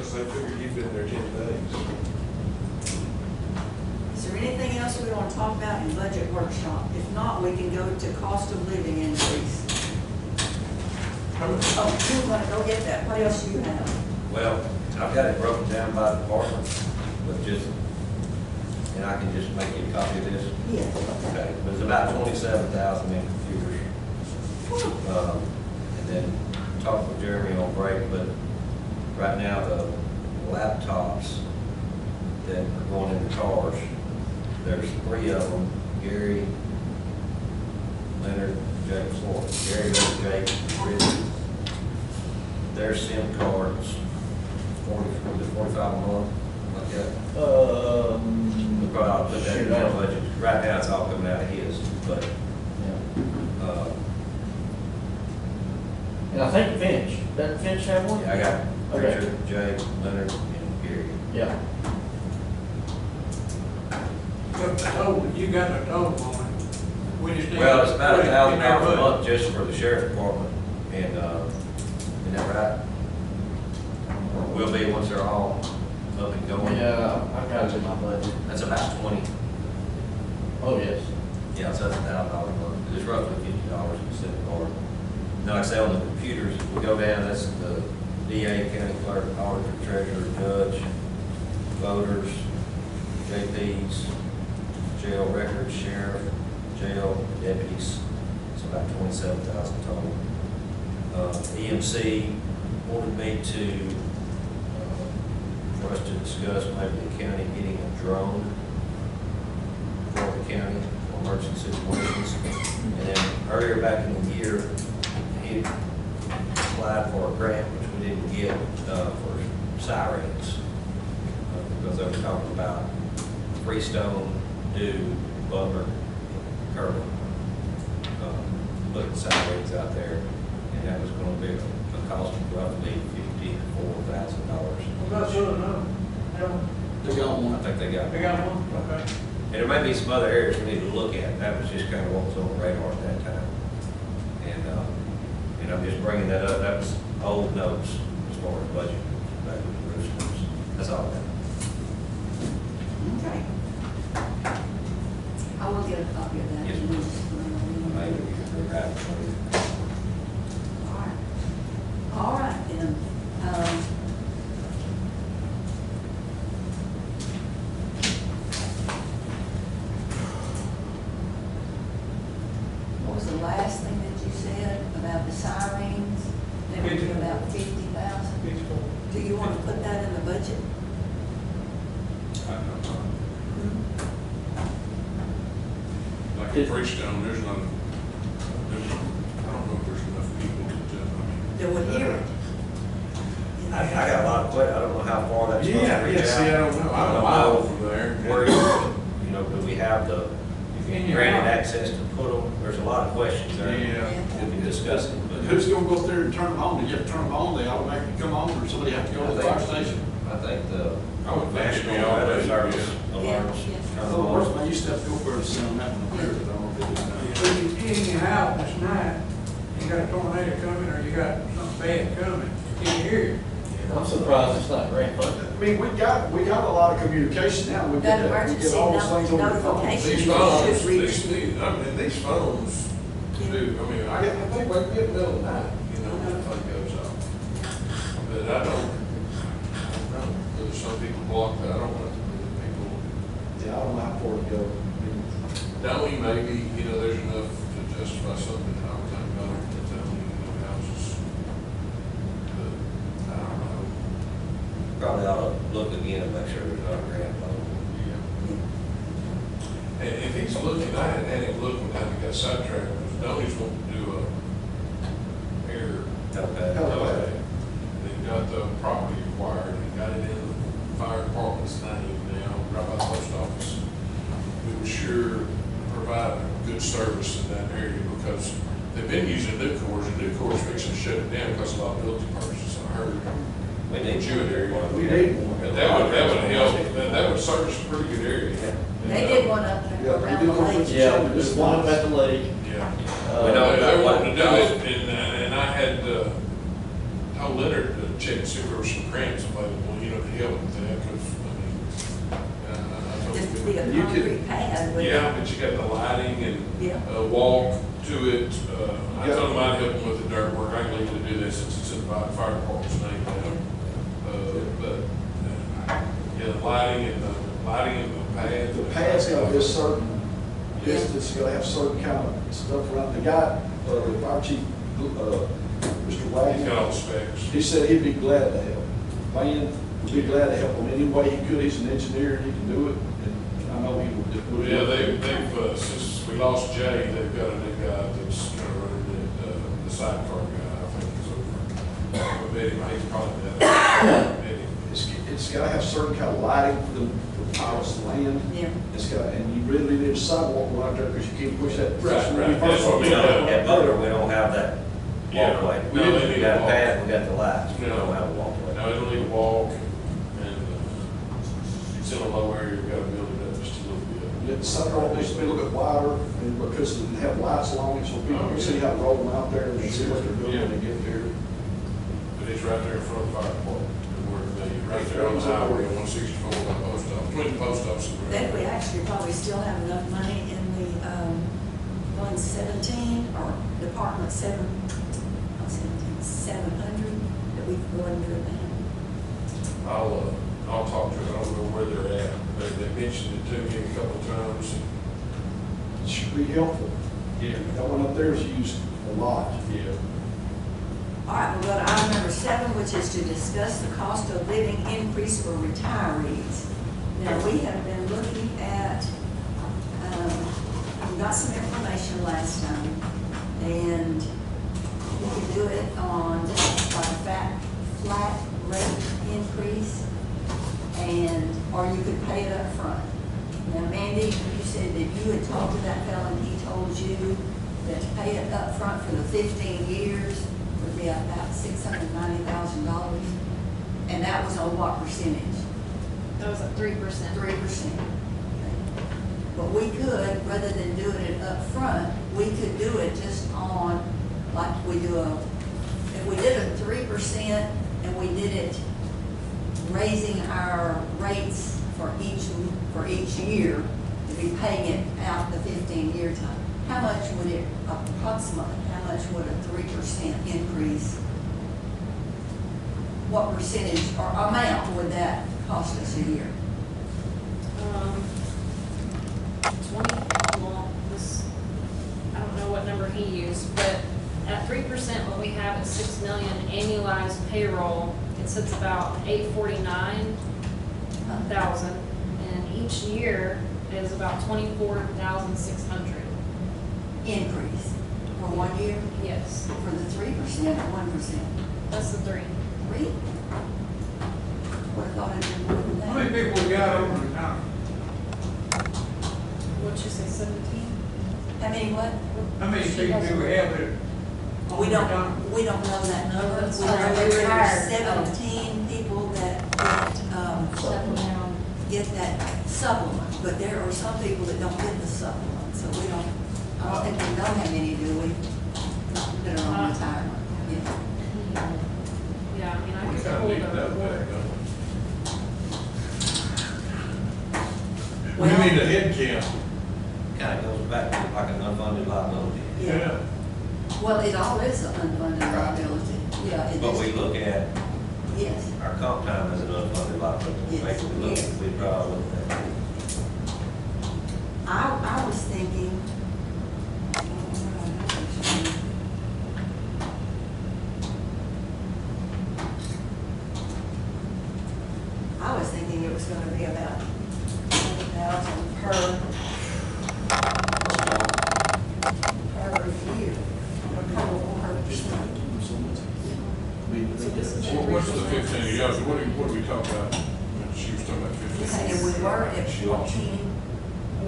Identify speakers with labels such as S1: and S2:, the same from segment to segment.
S1: Because they figured you've been there 10 days.
S2: Is there anything else we want to talk about in budget workshop? If not, we can go to cost of living increase. Oh, you want to go get that? What else do you have?
S3: Well, I've got it broken down by department, but just, and I can just make you a copy of this.
S2: Yes.
S3: Okay, but it's about 27,000 in computers. And then talked with Jeremy on break, but right now the laptops that are going in the cars, there's 3 of them, Gary, Leonard, Jake Floyd. Gary, Leonard, Jake, Richard. Their SIM cards, 45 a month, like that. We probably ought to put that in our budget. Right now, it's all coming out of his, but,
S4: And I think Finch, doesn't Finch have one?
S3: yeah, I got
S4: Okay.
S3: Richard, Jake, Leonard, and Gary.
S4: Yeah.
S5: But the total, you got a total on it. We just need.
S3: Well, it's about
S5: to put it in our
S3: $1,000 a
S5: budget.
S3: month just for the sheriff's department, and, isn't that right? Will be once they're all up and going.
S4: Yeah, I've got it in my budget.
S3: That's about 20.
S4: Oh, yes.
S3: Yeah, so that's $1,000 a month. It's roughly $50 a cent card. Now, like I say, on the computers, if we go down, that's the DA, county clerk, auditor, treasurer, judge, voters, JPs, jail records, sheriff, jail deputies. It's about 27,000 total. EMC wanted me to, for us to discuss maybe the county getting a drone for the county for emergency situations. And then earlier back in the year, he applied for a grant, which we didn't get, for sirens. Because they were talking about Freestone, Dew, Butler, Kirby. Putting sirens out there, and that was gonna be a cost of roughly $54,000.
S5: Well, that's sure enough.
S6: They got
S3: I
S6: one.
S3: think they got.
S5: They got one, okay.
S3: And there may be some other areas we need to look at. That was just kind of what was on the radar at that time. And I'm just bringing that up. That was old notes as far as budget, back with the roosters. That's all that.
S2: Okay. I will get a copy of that.
S3: Yes, Maybe we could grab it.
S2: All right. All right, then. What was the last thing that you said about the sirens? They were about 50,000. Do you want to put that in the budget?
S1: I don't know. Like in Freestone, there's not, I don't know if there's enough people to,
S2: That would hear it.
S3: I got a lot of questions. I don't know how far that's supposed to reach out.
S1: see, I don't know. I'm a mile from there.
S3: Where, do we have the granted access to put them? There's a lot of questions there.
S1: Yeah.
S3: We'll be discussing, but
S6: Who's gonna go up there and turn them on? Do you have to turn them on? They automatically come on, or somebody have to go to the fire station?
S3: I think the
S1: I would think it'd be
S3: national
S1: all
S3: weather
S1: day,
S3: service
S1: yeah.
S3: alarms.
S2: Yeah, yeah.
S3: turn
S6: Oh,
S3: them
S6: worse,
S3: on.
S6: I used to have to go first, send them that one there, but I don't know if they do now.
S5: When you in your house this night, you got a tornado coming or you got something bad coming, you can hear it.
S4: I'm surprised it's not grandfathered.
S6: I mean, we got a lot of communication now. We
S2: That
S6: get
S2: emergency
S6: all those things on the phone.
S2: notification.
S1: These phones, these phones do, I mean, I think we can get middle of the night, when the phone goes off. But I don't know, there's some people block that, I don't want people,
S6: Yeah, I don't know how far to go.
S1: knowing maybe, there's enough to justify something, I would think about it, to tell me, houses. But, I don't know.
S3: Probably ought to look again and make sure there's not a grant loan.
S1: And if he's looking, I had him looking, I think got sidetracked, because Donnie's wanting to do a air.
S3: Okay.
S1: He got the property acquired, he got it in the fire department's name now, right by the post office. We would sure provide a good service in that area, because they've been using new cores, and new cores fixing to shut it down because of liability purposes, I heard.
S3: We need
S1: Jewett area.
S6: We need one.
S1: But that would help, that would service a pretty good area.
S2: They did one up there
S6: Yeah,
S2: around
S6: we
S2: the
S6: did one.
S2: lake.
S4: Yeah, there's one up at the lake.
S1: Yeah.
S3: We know
S1: They
S3: about
S1: wanted to do
S3: what-
S1: it, and I had told Leonard to check and see if there were some grants available, you know, to help with that, because, I
S2: Just to
S1: totally
S2: be a
S6: You could-
S2: concrete pad with.
S1: yeah, but you got the lighting and,
S2: Yeah.
S1: walk to it, I told them I'd help them with the dirt work, I can leave it to do that since it's in the fire department's name now. Yeah, the lighting and the pads.
S7: The pad's gotta be a certain distance, you gotta have certain kind of stuff around. The guy, the fire chief, Mr.
S1: He's got
S7: Wagner,
S1: all the specs.
S7: he said he'd be glad to help. Van would be glad to help him any way he could. He's an engineer and he can do it, and I know he would do it.
S1: Yeah, they've, since we lost Jay, they've got a new guy that's kind of running it, the sidecar guy, I think is over. But Eddie, he's probably that. Eddie.
S7: It's gotta have certain kind of lighting for the pilots to land.
S2: Yeah.
S7: It's got, and you really need a sidewalk right there, because you can't push that.
S1: Right,
S7: when you
S1: right.
S7: first
S1: That's what
S3: We
S1: we
S7: start-
S3: don't, at Butler, we don't have that
S1: Yeah.
S3: walkway.
S1: We didn't need
S3: We got
S1: a
S3: a
S1: walk.
S3: pad, we got the lights, we
S1: No.
S3: don't have a walkway.
S1: Now, it'll need a walk, and it's in a low area, we've got to build it up just a little bit.
S7: Yeah, the sidewalk needs to be a little bit wider, and because it have lights along it, so people can see how to roll them out there and see what they're doing when they get there.
S1: But it's right there in front of the fire department, and we're, right there on the highway, on 164, by the post office, between the post office and.
S2: Then we actually probably still have enough money in the, 117 or Department 700 that we can go and do it now.
S1: I'll talk to them, I don't know where they're at, they mentioned it to me a couple of times.
S7: It should be helpful.
S1: Yeah.
S7: That one up there is used a lot.
S1: Yeah.
S2: All right, we'll go to item number 7, which is to discuss the cost of living increase for retirees. Now, we have been looking at, we got some information last time, and we can do it on just like a flat rate increase, and, or you could pay it up front. Now, Mandy, you said that you had talked to that fellow, and he told you that to pay it up front for the 15 years would be about $690,000, and that was on what percentage?
S8: That was at 3%.
S2: 3%. But we could, rather than doing it up front, we could do it just on, like we do if we did a 3% and we did it raising our rates for each year, to be paying it out the 15-year time. How much would it, approximately, how much would a 3% increase, what percentage or amount would that cost us a year?
S8: 20, well, this, I don't know what number he used, but at 3%, what we have is 6 million annualized payroll. It sits about 849,000, and each year is about 24,600.
S2: Increase for 1 year,
S8: Yes,
S2: for the 3% or 1%?
S8: that's the 3.
S2: 3? Would have thought it'd been more than
S5: How many
S2: that.
S5: people we got over in town?
S8: What'd you say, 17?
S2: How many what?
S5: How many people do we have that?
S2: We don't know that number.
S8: That's
S2: We know
S8: right.
S2: there are
S8: Retired.
S2: 17 people that get that supplement, but there are some people that don't get the supplement, so we don't, I don't think we know how many do we that are on retirement. Yeah.
S8: Yeah, I mean, I
S1: We
S8: could
S1: kind of
S8: pull
S1: need to
S8: the
S1: know
S8: report.
S1: that, don't we?
S2: Well-
S1: We need a head count.
S3: Kind of goes back to like an unfunded liability.
S2: Yeah. Well, it all is an unfunded liability. Yeah, it
S3: But we
S2: is.
S3: look at
S2: Yes.
S3: our comp time as an unfunded liability.
S2: Yes.
S3: Maybe we look,
S2: Yes.
S3: we draw a little bit.
S2: I was thinking, I was thinking it was gonna be about 20,000 per year. Per percent.
S1: What's the 15, yeah, so what do we talk about? When she was talking about 15.
S2: Okay, and we were at 14.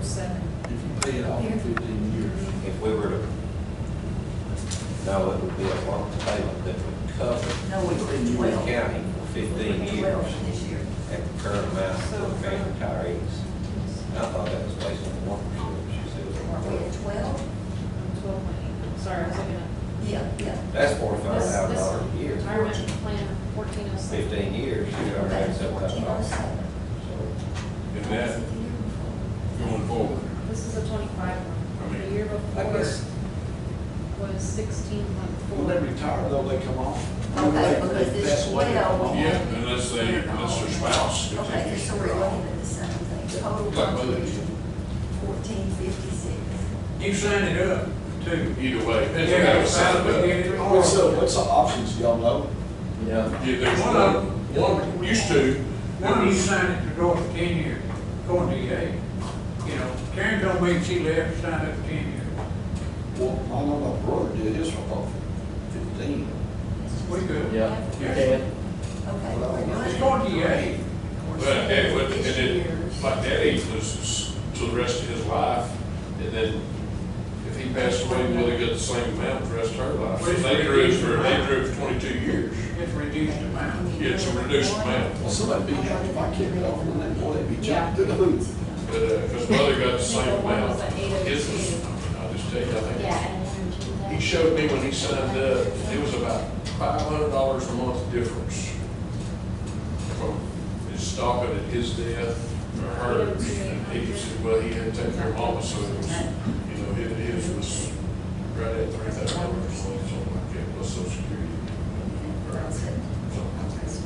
S8: 07.
S7: If you pay it off in 15 years.
S3: If we were to, no, it would be a lump payment that would cover
S2: No, we were at
S3: the
S2: 12.
S3: county for 15 years
S2: 12 this year.
S3: at the current amount for paying retirees. And I thought that was based on 1%. She said it was
S2: Are we at 12?
S8: 12.8. Sorry, I was looking at.
S2: Yeah, yeah.
S3: That's
S8: This
S3: $45,000 a year.
S8: retirement plan, 14.8. 1407.
S3: 15 years, you already
S2: Okay,
S3: accept that.
S2: 1407.
S1: And that, going forward,
S8: This is a 25 one. The year
S7: I
S8: before
S7: guess-
S8: was 16.4.
S7: When they retire, though, they come on.
S2: Okay, because
S7: They
S2: this
S7: pass away, they come
S2: well-
S7: on.
S1: yeah, unless their spouse
S2: Okay,
S1: continues
S2: so
S1: to
S2: we're
S1: drive.
S2: looking at the same thing, total
S1: Like mother.
S2: contribution, 1456.
S5: You sign it up too.
S1: Either way. That's
S5: Yeah,
S1: what I was
S5: sign
S1: saying.
S5: it, we get it.
S7: What's the options, y'all know?
S3: Yeah.
S1: Yeah, there's
S5: One of them.
S1: one used to.
S5: One, you sign it to go for 10 years, going to the age. You know, Karen told me she left, signed up for 10 years.
S7: Well, I know my brother did his for about 15.
S5: We good.
S4: Yeah, you
S5: Yeah.
S4: can.
S2: Okay,
S7: Well,
S2: we're
S5: It's
S2: good.
S5: going to the age.
S1: Well, and
S2: This
S1: it,
S2: year's-
S1: like Daddy was to the rest of his life, and then if he passed away, will he get the same amount for the rest of her life? So they drew it for 22 years.
S5: It's reduced amount.
S1: Yeah, it's a reduced amount.
S7: Well, somebody'd be happy if I kicked it off, and then, boy, they'd be
S8: Yeah.
S7: jumping through the hoop.
S1: But, cause mother got the same
S8: One
S1: amount.
S8: was at 802.
S1: His was, I'll just tell you, I think.
S8: Yeah.
S1: He showed me when he signed up, it was about $500 a month difference from his stopping at his death or hers. And he said, well, he had to take care of mama, so it was, you know, his was right at $3,000 a month, something like that, plus social security.
S2: That's it.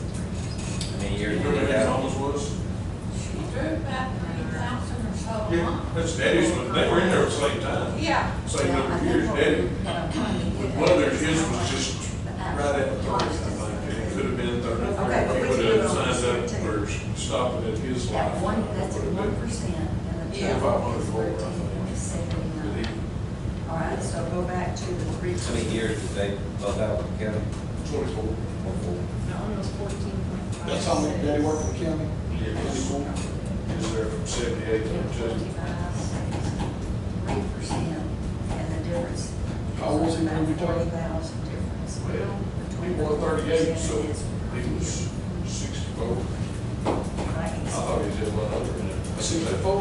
S3: How many years
S1: You
S3: did
S1: remember
S3: you
S1: how
S3: have?
S1: mama's was?
S9: She drew about 3,000 or so a
S1: Yeah,
S9: month.
S1: that's Daddy's, but they were in there at the same time.
S9: Yeah.
S1: Same number of years, Daddy. One of his was just right at 30, I think, and it could have been 30.
S2: Okay, but
S1: He
S2: we
S1: would
S2: can do it
S1: have
S2: on
S1: signed
S2: this
S1: up
S2: too.
S1: for stopping at his life.
S2: That one, that's
S1: Would have been
S2: 1%, and the
S9: Yeah.
S2: total
S1: 500
S2: is
S1: more, I think.
S2: 13.79.
S1: But he-
S2: All right, so go back to the three.
S3: How many years did they both out with the county?
S1: 24.
S8: That one was 14.5.
S7: That's how many daddy worked for the county?
S1: He was there from 78 to 82.
S2: 3%, and the difference.
S7: How old was he when he
S2: about
S7: retired?
S2: 40,000 difference.
S1: Well, he
S2: Between
S1: won
S2: the
S1: 38, so
S2: 4% is-
S1: he was 64. I
S2: Right.
S1: thought he did one other than that. 64?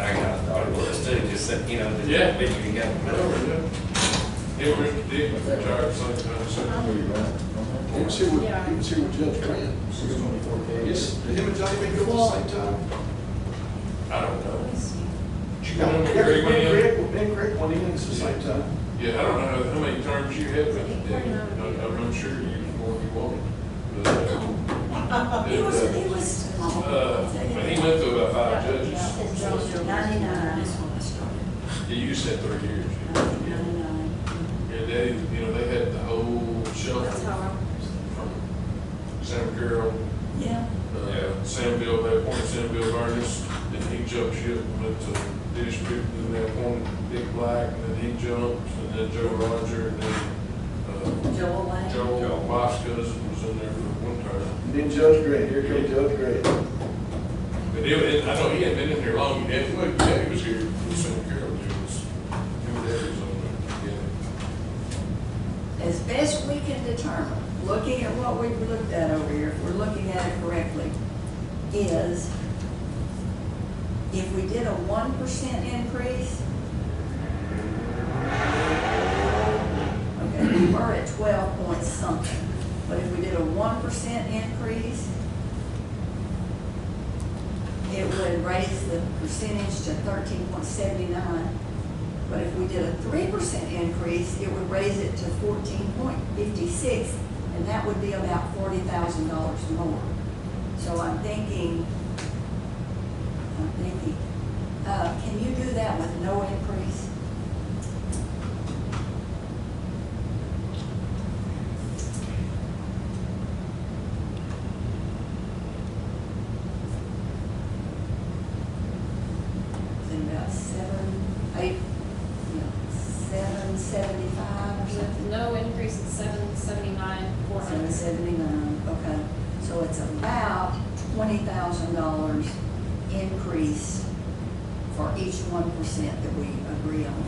S3: I got a daughter was too, just said, you know, the
S1: Yeah.
S3: picture you got.
S1: He was retired at the same time, so.
S7: He was here with Judge Grant. Yes, did him and Johnny been good at the same time?
S1: I don't know.
S8: Let me see.
S1: Did you come in with Greg went in?
S7: Ben Greg went in at the same time.
S1: Yeah, I don't know how many terms you had, but I'm sure you more than you wanted. But,
S2: He was.
S1: when he went through about 5 judges,
S2: 99.
S1: yeah, you just had 30 years.
S2: 99.
S1: Yeah, they, you know, they had the whole shelf
S8: That's how
S1: from
S8: I.
S1: Sam Carroll,
S2: Yeah.
S1: Sam Bill, they appointed Sam Bill Burgess, then he jumped ship and went to district, and they appointed Dick Black, and then he jumped, and then Joe Roger, and then,
S2: Joel Lang.
S1: Joel, wife's cousin was in there for one term.
S7: And then Judge Grant, here comes Judge Grant.
S1: But I know he hadn't been in here long, he had, well, yeah, he was here, Sam Carroll, he was, him and Daddy was on there, yeah.
S2: As best we can determine, looking at what we've looked at over here, if we're looking at it correctly, is if we did a 1% increase, okay, we were at 12 point something, but if we did a 1% increase, it would raise the percentage to 13.79. But if we did a 3% increase, it would raise it to 14.56, and that would be about $40,000 more. So I'm thinking, can you do that with no increase? It's in about 775 or something?
S8: With no increase at 779, 400.
S2: 779, okay. So it's about $20,000 increase for each 1% that we agree on.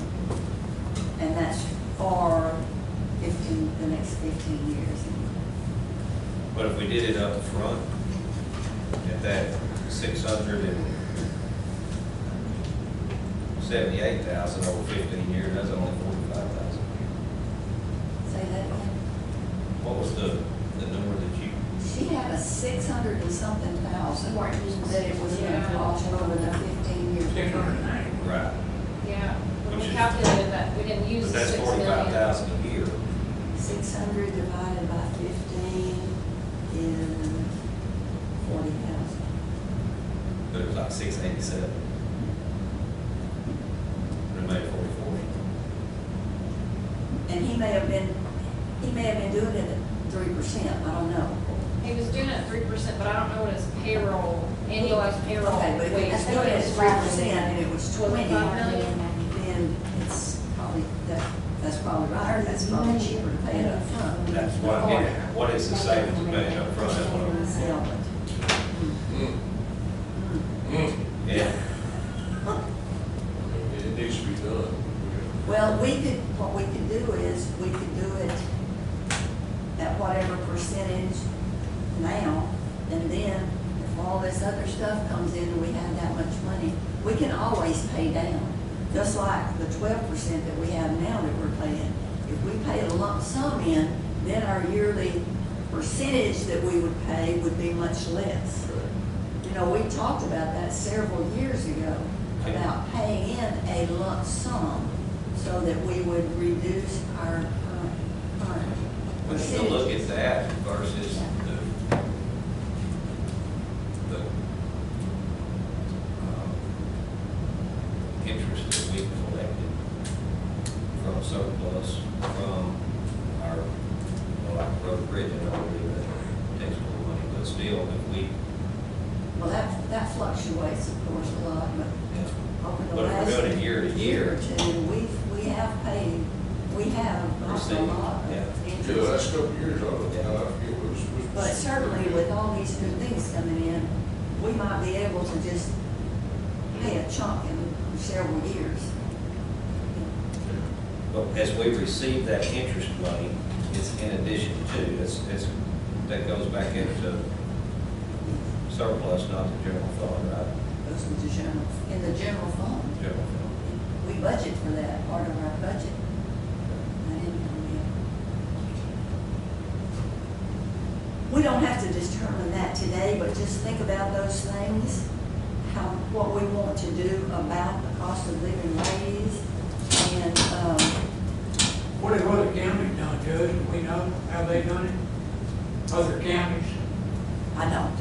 S2: And that's for the next 15 years.
S3: But if we did it up front, at that 678,000 over 15 years, that's only 45,000.
S2: Say that again?
S3: What was the
S2: 600 and something thousand that it was gonna
S8: Yeah.
S2: cost over the 15 years.
S5: 690.
S3: Right.
S8: Yeah, when
S3: Which
S8: we
S3: is-
S8: calculated that, we didn't use
S3: But
S8: the
S3: that's
S8: 6
S3: 45,000
S8: million.
S3: a year.
S2: 600 divided by 15 is 40,000.
S3: But it was like 687. Remained 44.
S2: And he may have been doing it at 3%, I don't know.
S8: He was doing it at 3%, but I don't know what his payroll, annualized payroll
S2: Okay, but if
S8: wage
S2: it's doing it at
S8: was.
S2: 3% and it was 20,
S8: 25 million?
S2: then it's probably, that's probably right, that's probably cheaper to pay it up front.
S3: That's what I'm getting at. What is the savings of paying up front? That's what I'm.
S2: Sell it.
S3: Yeah.
S1: It needs to be done.
S2: Well, what we could do is, we could do it at whatever percentage now, and then if all this other stuff comes in and we have that much money, we can always pay down. Just like the 12% that we have now that we're paying. If we paid a lump sum in, then our yearly percentage that we would pay would be much less. You know, we talked about that several years ago, about paying in a lump sum so that we would reduce our current
S3: We need to look at
S2: percentage.
S3: that versus the interest that we collected from surplus, from our, well, like road bridge, and all that takes more money, but still, if we,
S2: Well, that fluctuates, of course, a lot, but over the
S3: but if
S2: last
S3: we're doing it year to
S2: year or
S3: year,
S2: two, we have paid, we have lost a
S3: Received,
S2: lot
S3: yeah.
S2: of
S1: Yeah, the
S2: interest.
S1: last couple of years, I forget what was.
S2: But certainly with all these new things coming in, we might be able to just pay a chunk in several years.
S3: but as we receive that interest money, it's in addition to, that goes back into surplus, not the general fund, right?
S2: Goes into general, in the general fund.
S3: General fund.
S2: We budget for that, part of our budget. That income, yeah. We don't have to determine that today, but just think about those things, what we want to do about the cost of living raise, and,
S5: What have other counties done, Judge? Do we know how they done it? Other counties?
S2: I don't.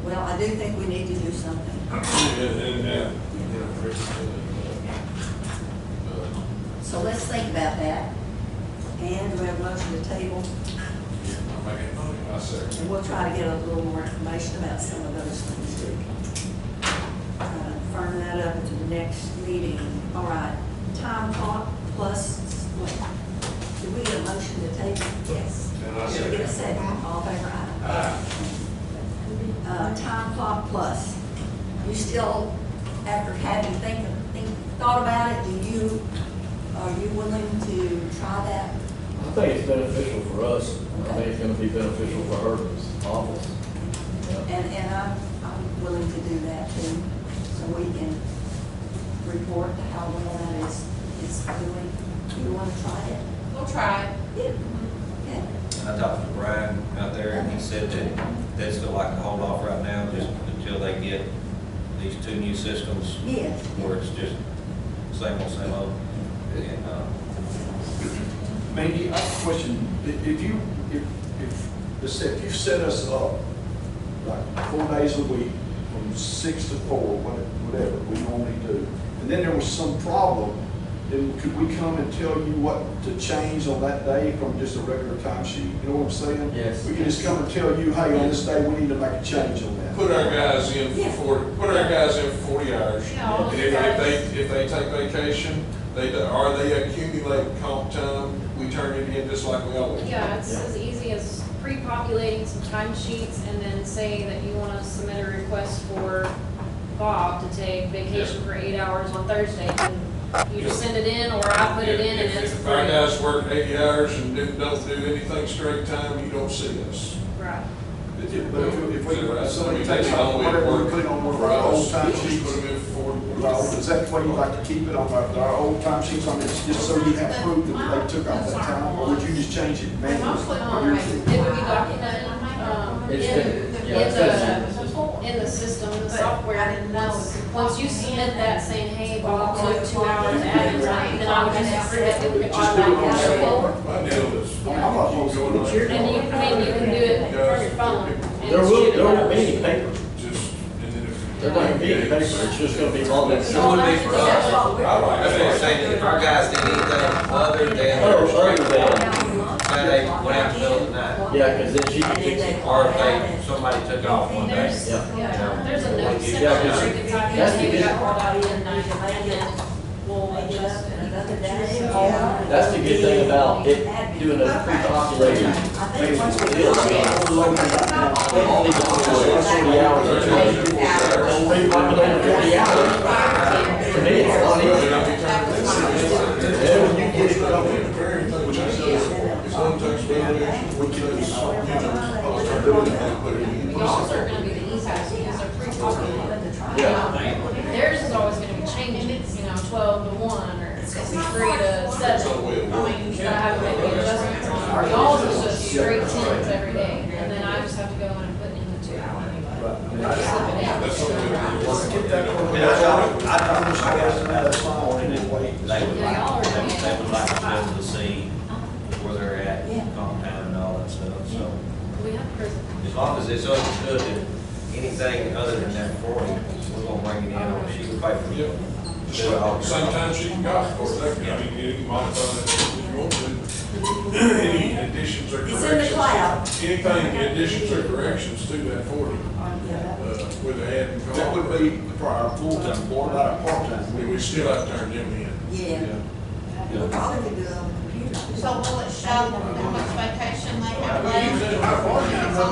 S2: Well, I do think we need to do something. So let's think about that. And do we have a motion to table?
S1: I'm making money, I second.
S2: And we'll try to get a little more information about some of those things too. Try to firm that up into the next meeting. All right, time clock plus, what? Did we get a motion to table? Yes.
S1: And I
S2: Did we get a
S1: second.
S2: second? All in favor, aye. Time clock plus. You still, after having thought about it, are you willing to try that?
S4: I think it's beneficial for us. I think it's gonna be beneficial for her office. Yeah.
S2: And I'm willing to do that too, so we can report how well that is doing. Do you want to try it?
S9: We'll try it.
S2: Yeah. Okay.
S3: I talked to Brian out there, and he said that they'd still like to hold off right now, just until they get these two new systems,
S2: Yes.
S3: where it's just same old, and,
S7: Mandy, I have a question. Let's say, if you set us up like 4 days a week, from 6 to 4, whatever we normally do, and then there was some problem, then could we come and tell you what to change on that day from just a regular timesheet? You know what I'm saying?
S4: Yes.
S7: We can just come and tell you, hey, on this day, we need to make a change on that.
S1: Put our guys in
S2: Yeah.
S1: for 40 hours.
S9: Yeah, all
S1: And
S9: the guys.
S1: if they take vacation, they accumulate comp time, we turn it in just like we always do.
S8: Yeah, it's
S4: Yeah.
S8: as easy as pre-populating some timesheets and then saying that you want to submit a request for Bob to take vacation for 8 hours on Thursday. And you just send it in, or I put it in, and
S1: If
S8: it's
S1: if our
S8: approved.
S1: guys work 80 hours and don't do anything straight time, you don't see us.
S8: Right.
S7: if somebody takes off whatever we put on one of our old time sheets,
S1: Put them in for 40.
S7: is that the way you like to keep it on our old time sheets on this, just so you have proof that they took off that time, or would you just change it manually?
S8: It would be documented, in the system, the software, once you submit that saying, hey, Bob took 2 hours admin time, then I would just approve it, it would automatically go.
S1: My deal is,
S7: I'm not
S1: you go
S7: opposed
S1: to
S7: to it.
S8: And you can do it from your phone. and
S4: There
S8: shoot it
S4: won't
S8: out.
S4: be any paper.
S1: just, and then if.
S4: There's not gonna be any paper, it's just gonna be all that.
S3: It would be for us.
S2: That's what we're-
S1: I like
S3: That's what I'm saying, if our guys did anything other than.
S4: Oh, other than,
S3: Say they went out in the middle of the night,
S4: yeah, because then she can fix it.
S3: or if they, somebody took off one day.
S4: Yeah.
S8: Yeah, there's a note section
S4: Yeah,
S8: where you can type in,
S4: that's
S8: hey, we
S4: the-
S8: got called out at midnight, and then we'll adjust it.
S2: Another day.
S4: That's the good thing about it, doing a pre-populated deal. I mean, all these are 40 hours a day. Pre-populated 40 hours. To me, it's a lot easier. Yeah, when you get it going.
S1: Which I said, if one takes vacation, we can just, start doing that, but
S8: Y'all's are gonna be the easiest because they're pre-populated.
S4: Yeah.
S8: Theirs is always gonna be changing, 12 to 1, or it's gonna be 3 to 7. I have to make the adjustments on it. Y'all's is just straight 10s every day, and then I just have to go in and put in the 2 hour.
S1: that's something that we work
S7: Get that one. I wish I guys had that small and then wait.
S3: They would
S8: Yeah, y'all are
S3: like,
S8: doing
S3: they would like to be able
S8: it.
S3: to see where they're at,
S2: Yeah.
S3: compound and all that stuff, so.
S8: We have prison.
S3: As long as it's understood that anything other than that 40, we're gonna bring it in on a sheet of paper.
S1: Yep.
S3: Do it all.
S1: Same time she can go, of course, that can, I mean, you can modify that if you want to. Any additions or
S2: It's
S1: corrections.
S2: in the cloud.
S1: Anything, additions or corrections to that 40, with the add and call.
S7: That would be for our full-time, what about our part-time?
S1: We still have to turn them in.
S2: Yeah. We'll probably do it on the computer.
S9: So will it show how much vacation they have left?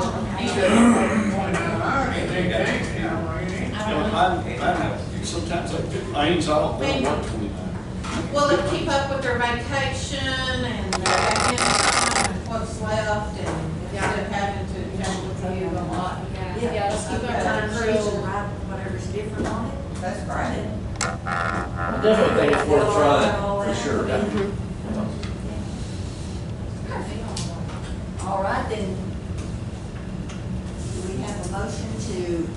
S6: Sometimes like 15, so I don't think I work 29.
S9: Will it keep up with their vacation and their admin time and what's left and instead of having to review a lot?
S8: Yeah, let's keep our time
S2: Freeze and
S8: real.
S2: write whatever's different on it. That's great.
S4: I definitely think it's worth trying, for sure.
S2: All right, then, do we have a motion to,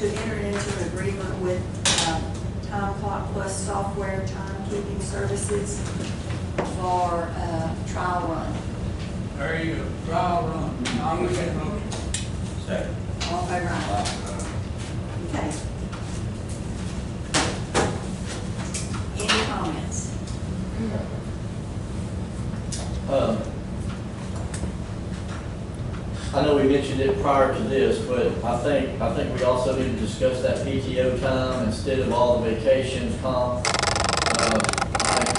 S2: enter into an agreement with, Time Clock Plus Software Timekeeping Services for, trial run?
S5: There you go, trial run, I'll make that motion.
S3: Second.
S2: All in favor, aye. Okay. Any comments?
S4: I know we mentioned it prior to this, but I think we also need to discuss that PTO time instead of all the vacations, Comm. I think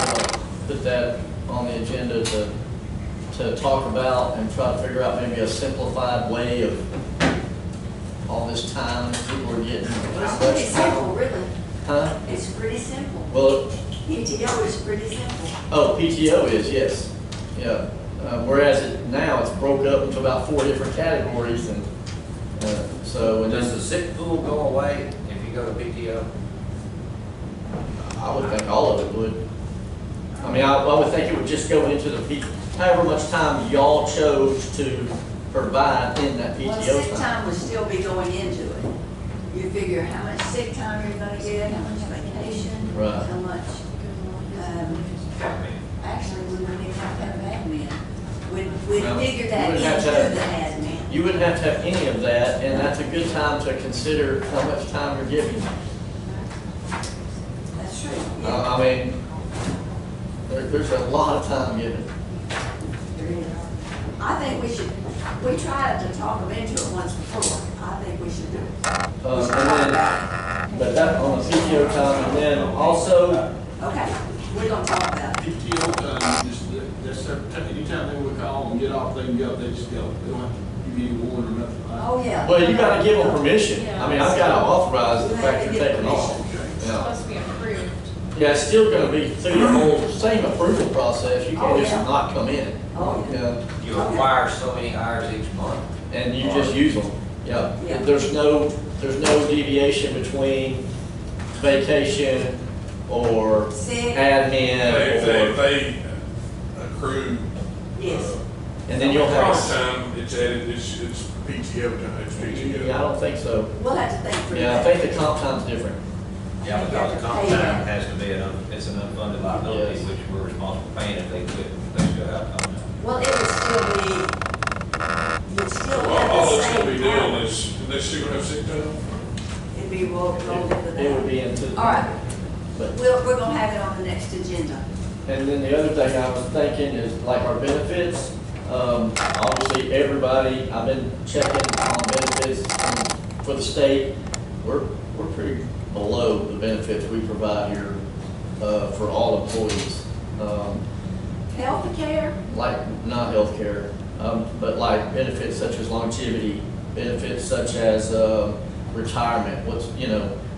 S4: we'll put that on the agenda to talk about and try to figure out maybe a simplified way of all this time that people are getting.
S2: It's pretty simple, really.
S4: Huh?
S2: It's pretty simple.
S4: Well,
S2: PTO is pretty simple.
S4: oh, PTO is, yes, yeah. Whereas now it's broke up into about 4 different categories and, so. And
S3: Does
S4: then
S3: the sick pool go away if you go to PTO?
S4: I would think all of it would. I mean, I would think it would just go into the however much time y'all chose to provide in that
S2: Well,
S4: PTO
S2: sick
S4: time.
S2: time would still be going into it. You figure how much sick time you're gonna get, how much vacation,
S4: Right.
S2: how much, actually, we wouldn't even have to have admin. We'd
S4: No,
S2: figure
S4: you
S2: that
S4: wouldn't have
S2: into
S4: to have-
S2: the admin.
S4: You wouldn't have to have any of that, and that's a good time to consider how much time you're giving.
S2: That's true, yeah.
S4: I mean, there's a lot of time given.
S2: There is. I think we tried to talk them into it once before. I think we should do it.
S4: And then, but that on the PTO time, and then also,
S2: Okay, we're gonna talk about it.
S6: PTO time, that's anytime they would call and get off, they can go, they just go. They don't have to give you any warning or nothing.
S2: Oh, yeah.
S4: well, you gotta give them permission. I mean, I've gotta authorize the
S2: You have
S4: fact
S2: to
S4: you're
S2: get
S4: taking off.
S2: permission.
S8: It's
S4: Yeah.
S8: supposed to be approved.
S4: Yeah, it's still gonna be through the whole same approval process, you
S2: Oh,
S4: can't just
S2: yeah.
S4: not come in.
S2: Oh, yeah.
S4: Yeah,
S3: You acquire so many hours each month.
S4: and you just use them, yeah.
S2: Yeah.
S4: There's no deviation between vacation or
S2: Sick.
S4: admin or,
S1: They accrue.
S2: Yes.
S4: and then you'll have,
S1: Time, it's added, it's PTO time, it's PTO.
S4: yeah, I don't think so.
S2: We'll have to think through
S4: Yeah, I
S2: that.
S4: think the comp time's different.
S3: Yeah, because the comp time has to be it's an unfunded liability,
S4: Yes.
S3: which we're responsible for paying if they quit, if they still have comp time.
S2: Well, it would still be, you'd still
S1: Well,
S2: have
S1: all
S2: the
S1: it's gonna be
S2: same
S1: doing
S2: hours.
S1: is, they still gonna have sick time?
S2: It'd be rolled into that.
S4: It would be into.
S2: All right,
S4: But,
S2: we're gonna have it on the next agenda.
S4: and then the other thing I was thinking is like our benefits. Obviously, everybody, I've been checking on benefits for the state. We're pretty below the benefits we provide here, for all employees.
S2: Healthcare,
S4: Like, not healthcare, but like benefits such as longevity, benefits such as, retirement.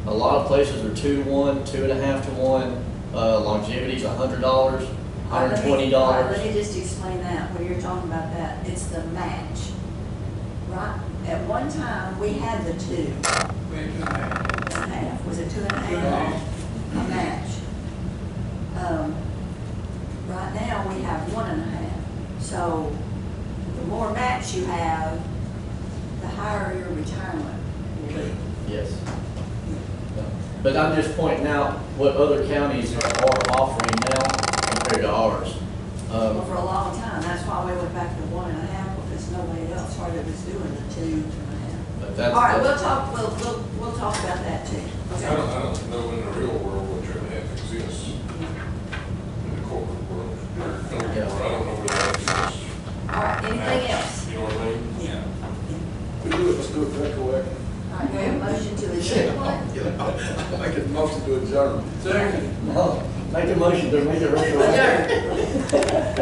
S4: A lot of places are 2-to-1, 2.5-to-1, longevity's $100, $120.
S2: Let me just explain that, when you're talking about that, it's the match, right? At one time, we had the 2
S5: Wait a minute.
S2: and a half, was it 2.5? A match. Right now, we have 1.5, so the more match you have, the higher your retirement will be.
S4: Yes. But I'm just pointing out what other counties are offering now compared to ours.
S2: Well, for a long time, that's why we went back to 1.5, because nobody else hardly was doing the 2.5.
S4: But that's.
S2: All right, we'll talk about that too. Okay?
S1: I don't know in the real world what 2.5 exists in the corporate world. Or company
S4: Yeah.
S1: world. I don't know where that exists.
S2: All right, anything else?
S1: You know what I mean?
S2: Yeah.
S7: We do it, let's do it retroactive.
S2: All right, we have a motion to adjourn.
S7: Make a motion to adjourn.
S5: Second.
S4: No, make a motion to make it retroactive.
S2: Adjourn.